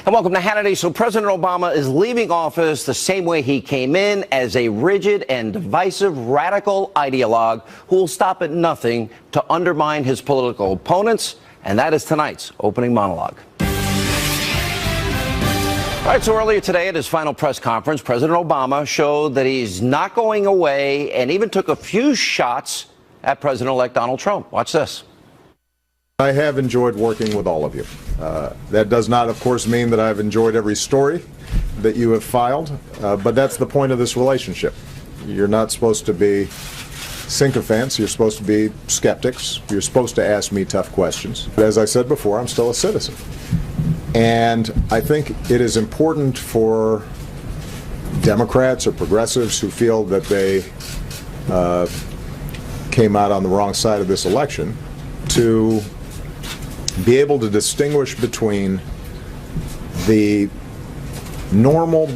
And welcome to Hannity. So President Obama is leaving office the same way he came in, as a rigid and divisive radical ideologue who will stop at nothing to undermine his political opponents. And that is tonight's opening monologue. All right, so earlier today at his final press conference, President Obama showed that he's not going away and even took a few shots at President-elect Donald Trump. Watch this. I have enjoyed working with all of you. That does not, of course, mean that I've enjoyed every story that you have filed, but that's the point of this relationship. You're not supposed to be sycophants. You're supposed to be skeptics. You're supposed to ask me tough questions. But as I said before, I'm still a citizen. And I think it is important for Democrats or progressives who feel that they came out on the wrong side of this election to be able to distinguish between the normal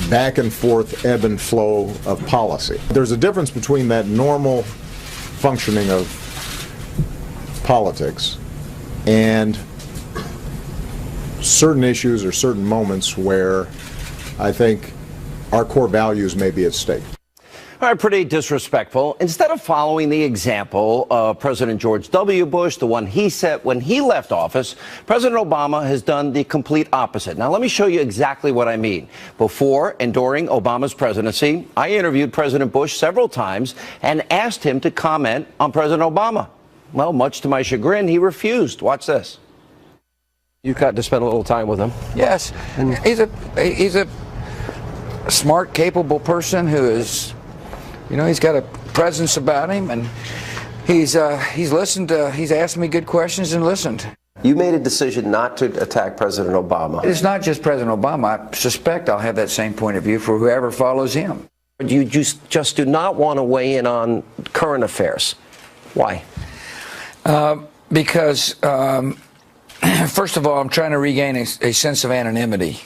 back and forth ebb and flow of policy. There's a difference between that normal functioning of politics and certain issues or certain moments where I think our core values may be at stake. All right, pretty disrespectful. Instead of following the example of President George W. Bush, the one he set when he left office, President Obama has done the complete opposite. Now, let me show you exactly what I mean. Before and during Obama's presidency, I interviewed President Bush several times and asked him to comment on President Obama. Well, much to my chagrin, he refused. Watch this. You got to spend a little time with him. Yes, and he's a smart, capable person who is, you know, he's got a presence about him, and he's listened. He's asked me good questions and listened. You made a decision not to attack President Obama. It's not just President Obama. I suspect I'll have that same point of view for whoever follows him. You just do not want to weigh in on current affairs. Why? Because first of all, I'm trying to regain a sense of anonymity,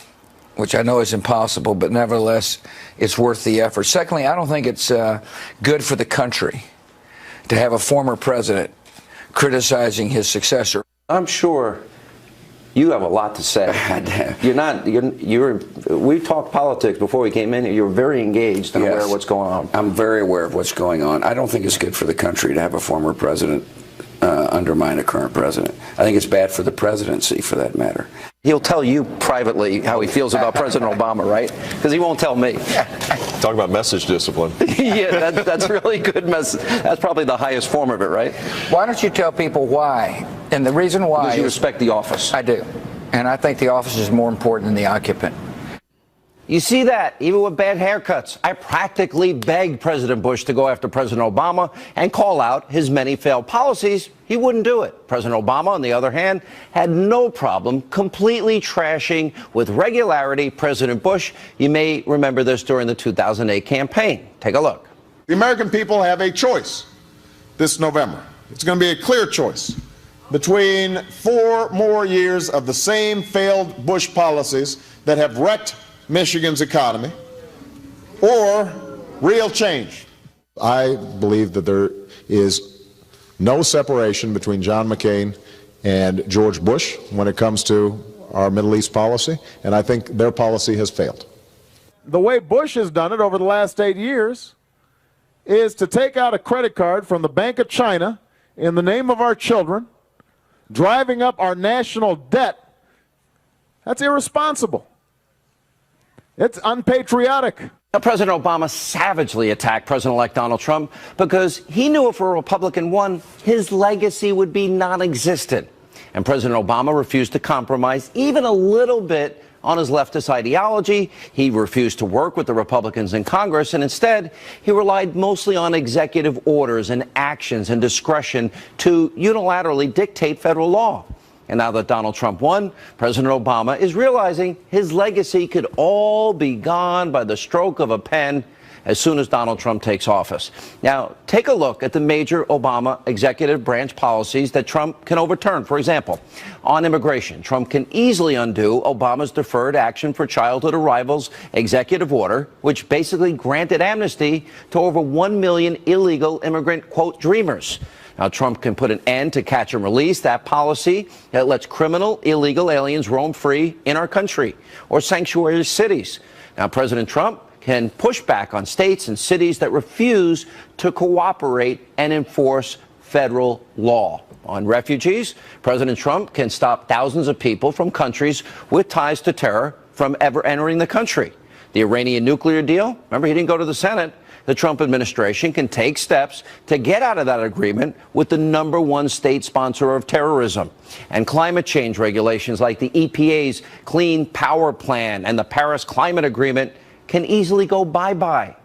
which I know is impossible, but nevertheless, it's worth the effort. Secondly, I don't think it's good for the country to have a former president criticizing his successor. I'm sure you have a lot to say. We talked politics before we came in. You're very engaged and aware of what's going on. I'm very aware of what's going on. I don't think it's good for the country to have a former president undermine a current president. I think it's bad for the presidency, for that matter. He'll tell you privately how he feels about President Obama, right? Because he won't tell me. Talk about message discipline. Yeah, that's really good message. That's probably the highest form of it, right? Why don't you tell people why? And the reason why Because you respect the office. I do. And I think the office is more important than the occupant. You see that, even with bad haircuts. I practically begged President Bush to go after President Obama and call out his many failed policies. He wouldn't do it. President Obama, on the other hand, had no problem completely trashing with regularity President Bush. You may remember this during the 2008 campaign. Take a look. The American people have a choice this November. It's going to be a clear choice between 4 more years of the same failed Bush policies that have wrecked Michigan's economy, or real change. I believe that there is no separation between John McCain and George Bush when it comes to our Middle East policy, and I think their policy has failed. The way Bush has done it over the last 8 years is to take out a credit card from the Bank of China in the name of our children, driving up our national debt. That's irresponsible. It's unpatriotic. Now, President Obama savagely attacked President-elect Donald Trump because he knew if a Republican won, his legacy would be non-existent. And President Obama refused to compromise even a little bit on his leftist ideology. He refused to work with the Republicans in Congress, and instead, he relied mostly on executive orders and actions and discretion to unilaterally dictate federal law. And now that Donald Trump won, President Obama is realizing his legacy could all be gone by the stroke of a pen as soon as Donald Trump takes office. Now, take a look at the major Obama executive branch policies that Trump can overturn. For example, on immigration, Trump can easily undo Obama's Deferred Action for Childhood Arrivals executive order, which basically granted amnesty to over 1 million illegal immigrant, quote, dreamers. Now, Trump can put an end to catch and release, that policy that lets criminal, illegal aliens roam free in our country, or sanctuary cities. Now, President Trump can push back on states and cities that refuse to cooperate and enforce federal law. On refugees, President Trump can stop thousands of people from countries with ties to terror from ever entering the country. The Iranian nuclear deal, remember, he didn't go to the Senate. The Trump administration can take steps to get out of that agreement with the #1 state sponsor of terrorism. And climate change regulations like the EPA's Clean Power Plan and the Paris Climate Agreement can easily go bye-bye.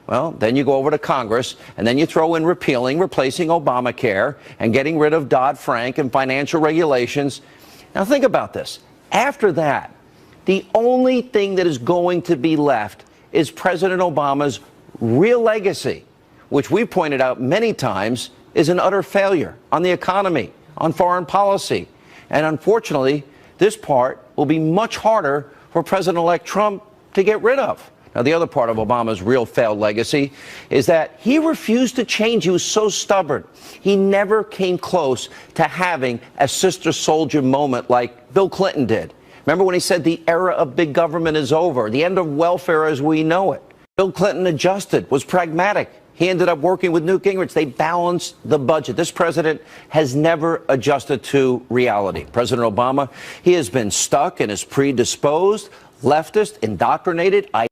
Well, then you go over to Congress, and then you throw in repealing, replacing Obamacare, and getting rid of Dodd-Frank and financial regulations. Now think about this. After that, the only thing that is going to be left is President Obama's real legacy, which we pointed out many times is an utter failure on the economy, on foreign policy. And unfortunately, this part will be much harder for President-elect Trump to get rid of. Now, the other part of Obama's real failed legacy is that he refused to change. He was so stubborn. He never came close to having a sister soldier moment like Bill Clinton did. Remember when he said the era of big government is over, the end of welfare as we know it? Bill Clinton adjusted, was pragmatic. He ended up working with Newt Gingrich. They balanced the budget. This president has never adjusted to reality. President Obama, he has been stuck and is predisposed, leftist, indoctrinated.